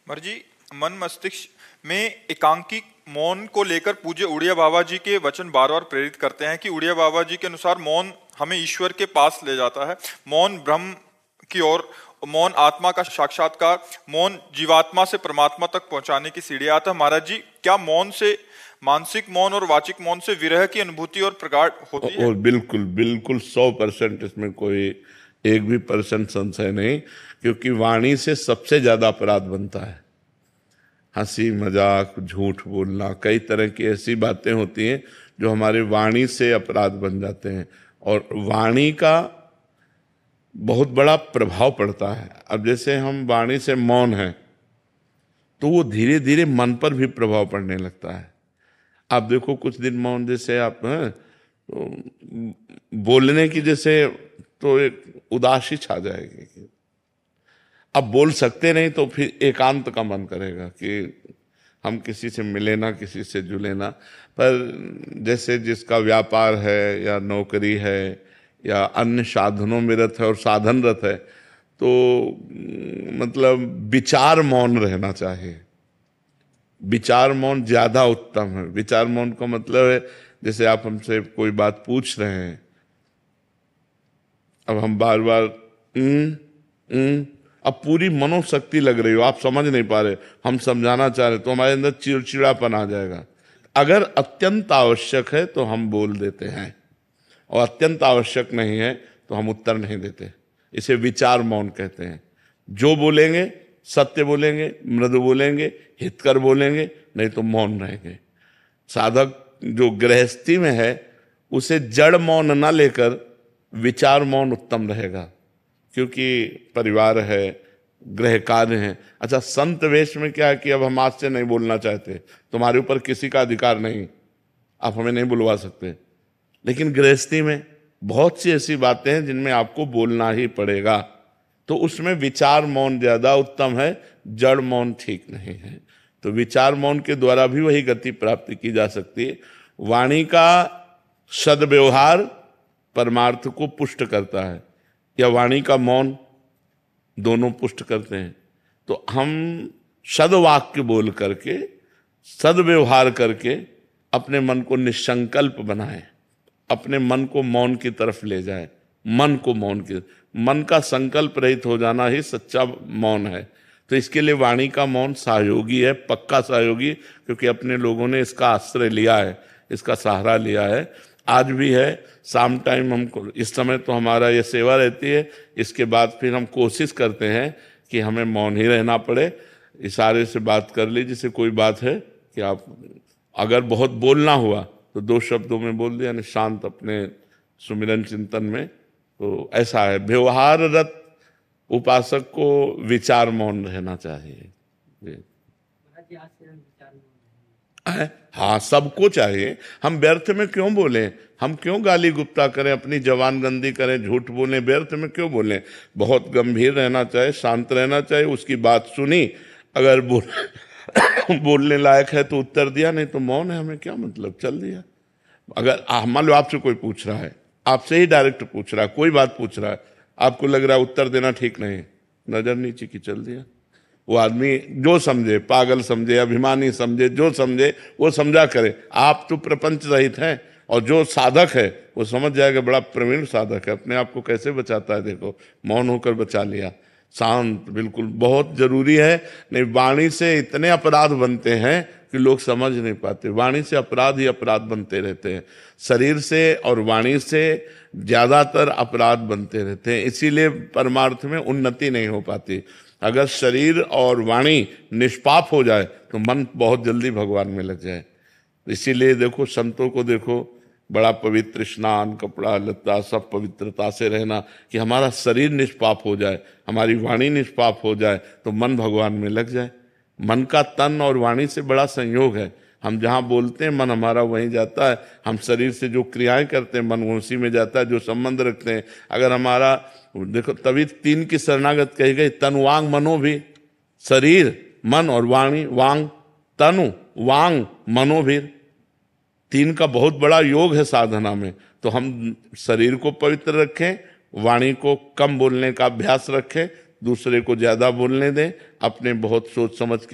मर्जी मन मस्तिष्क में एकांकी मौन को लेकर पूज्य उड़िया बाबा जी के वचन बार बार प्रेरित करते हैं कि उड़िया बाबा जी के अनुसार मौन हमें ईश्वर के पास ले जाता है, मौन ब्रह्म की ओर, मौन आत्मा का साक्षात्कार, मौन जीवात्मा से परमात्मा तक पहुंचाने की सीढ़ी आता है। महाराज जी, क्या मौन से, मानसिक मौन और वाचिक मौन से विरह की अनुभूति और प्रगाढ़ होती है? और बिल्कुल बिल्कुल 100%, इसमें कोई एक भी परसेंट संशय नहीं, क्योंकि वाणी से सबसे ज्यादा अपराध बनता है। हंसी मजाक, झूठ बोलना, कई तरह की ऐसी बातें होती हैं जो हमारे वाणी से अपराध बन जाते हैं, और वाणी का बहुत बड़ा प्रभाव पड़ता है। अब जैसे हम वाणी से मौन हैं तो वो धीरे धीरे मन पर भी प्रभाव पड़ने लगता है। आप देखो कुछ दिन मौन, जैसे आप हैं तो बोलने की जैसे तो एक उदासी छा जाएगी। अब बोल सकते नहीं तो फिर एकांत का मन करेगा कि हम किसी से मिले ना, किसी से जुले ना। पर जैसे जिसका व्यापार है या नौकरी है या अन्य साधनों में रत है और साधनरत है, तो मतलब विचार मौन रहना चाहिए। विचार मौन ज्यादा उत्तम है। विचार मौन का मतलब है, जैसे आप हमसे कोई बात पूछ रहे हैं, अब हम बार बार अब पूरी मनोशक्ति लग रही हो, आप समझ नहीं पा रहे, हम समझाना चाह रहे, तो हमारे अंदर चिड़चिड़ापन आ जाएगा। अगर अत्यंत आवश्यक है तो हम बोल देते हैं, और अत्यंत आवश्यक नहीं है तो हम उत्तर नहीं देते। इसे विचार मौन कहते हैं। जो बोलेंगे सत्य बोलेंगे, मृदु बोलेंगे, हितकर बोलेंगे, नहीं तो मौन रहेंगे। साधक जो गृहस्थी में है उसे जड़ मौन ना लेकर विचार मौन उत्तम रहेगा, क्योंकि परिवार है, गृह कार्य है। अच्छा, संत वेश में क्या है कि अब हम आज से नहीं बोलना चाहते, तुम्हारे ऊपर किसी का अधिकार नहीं, आप हमें नहीं बुलवा सकते। लेकिन गृहस्थी में बहुत सी ऐसी बातें हैं जिनमें आपको बोलना ही पड़ेगा, तो उसमें विचार मौन ज्यादा उत्तम है, जड़ मौन ठीक नहीं है। तो विचार मौन के द्वारा भी वही गति प्राप्त की जा सकती है। वाणी का सद्व्यवहार परमार्थ को पुष्ट करता है, या वाणी का मौन, दोनों पुष्ट करते हैं। तो हम सद्वाक्य बोल करके, सद्व्यवहार करके अपने मन को निसंकल्प बनाएं, अपने मन को मौन की तरफ ले जाए। मन को मौन की, मन का संकल्प रहित हो जाना ही सच्चा मौन है। तो इसके लिए वाणी का मौन सहयोगी है, पक्का सहयोगी, क्योंकि अपने लोगों ने इसका आश्रय लिया है, इसका सहारा लिया है। आज भी है। शाम टाइम हमको, इस समय तो हमारा ये सेवा रहती है, इसके बाद फिर हम कोशिश करते हैं कि हमें मौन ही रहना पड़े। इशारे से बात कर ली, जैसे कोई बात है कि आप अगर बहुत बोलना हुआ तो 2 शब्दों में बोल दिया, यानी शांत अपने सुमिरन चिंतन में। तो ऐसा है, व्यवहाररत उपासक को विचार मौन रहना चाहिए। हाँ, सबको चाहिए। हम व्यर्थ में क्यों बोलें, हम क्यों गाली गुप्ता करें, अपनी जबान गंदी करें, झूठ बोलें, व्यर्थ में क्यों बोलें। बहुत गंभीर रहना चाहिए, शांत रहना चाहिए। उसकी बात सुनी, अगर बोलने लायक है तो उत्तर दिया, नहीं तो मौन है, हमें क्या मतलब, चल दिया। अगर मान लो आपसे कोई पूछ रहा है, आपसे ही डायरेक्ट पूछ रहा है, कोई बात पूछ रहा है, आपको लग रहा है उत्तर देना ठीक नहीं, नजर नीचे की, चल दिया। वो आदमी जो समझे, पागल समझे, अभिमानी समझे, जो समझे वो समझा करे। आप तो प्रपंच रहित हैं, और जो साधक है वो समझ जाएगा, बड़ा प्रवीण साधक है, अपने आप को कैसे बचाता है, देखो मौन होकर बचा लिया। शांत बिल्कुल बहुत जरूरी है। नहीं, वाणी से इतने अपराध बनते हैं कि लोग समझ नहीं पाते। वाणी से अपराध ही अपराध बनते रहते हैं, शरीर से और वाणी से ज्यादातर अपराध बनते रहते हैं। इसीलिए परमार्थ में उन्नति नहीं हो पाती। अगर शरीर और वाणी निष्पाप हो जाए तो मन बहुत जल्दी भगवान में लग जाए। इसीलिए देखो, संतों को देखो, बड़ा पवित्र स्नान, कपड़ा लत्ता सब पवित्रता से रहना, कि हमारा शरीर निष्पाप हो जाए, हमारी वाणी निष्पाप हो जाए, तो मन भगवान में लग जाए। मन का तन और वाणी से बड़ा संयोग है। हम जहाँ बोलते हैं मन हमारा वहीं जाता है, हम शरीर से जो क्रियाएं करते हैं मन उसी में जाता है, जो संबंध रखते हैं। अगर हमारा, देखो तभी 3 की शरणागत कही गई, तन वांग मनो भी। शरीर, मन और वाणी, वांग तनु, वांग मनो भी, 3 का बहुत बड़ा योग है साधना में। तो हम शरीर को पवित्र रखें, वाणी को कम बोलने का अभ्यास रखें, दूसरे को ज्यादा बोलने दें, अपने बहुत सोच समझ के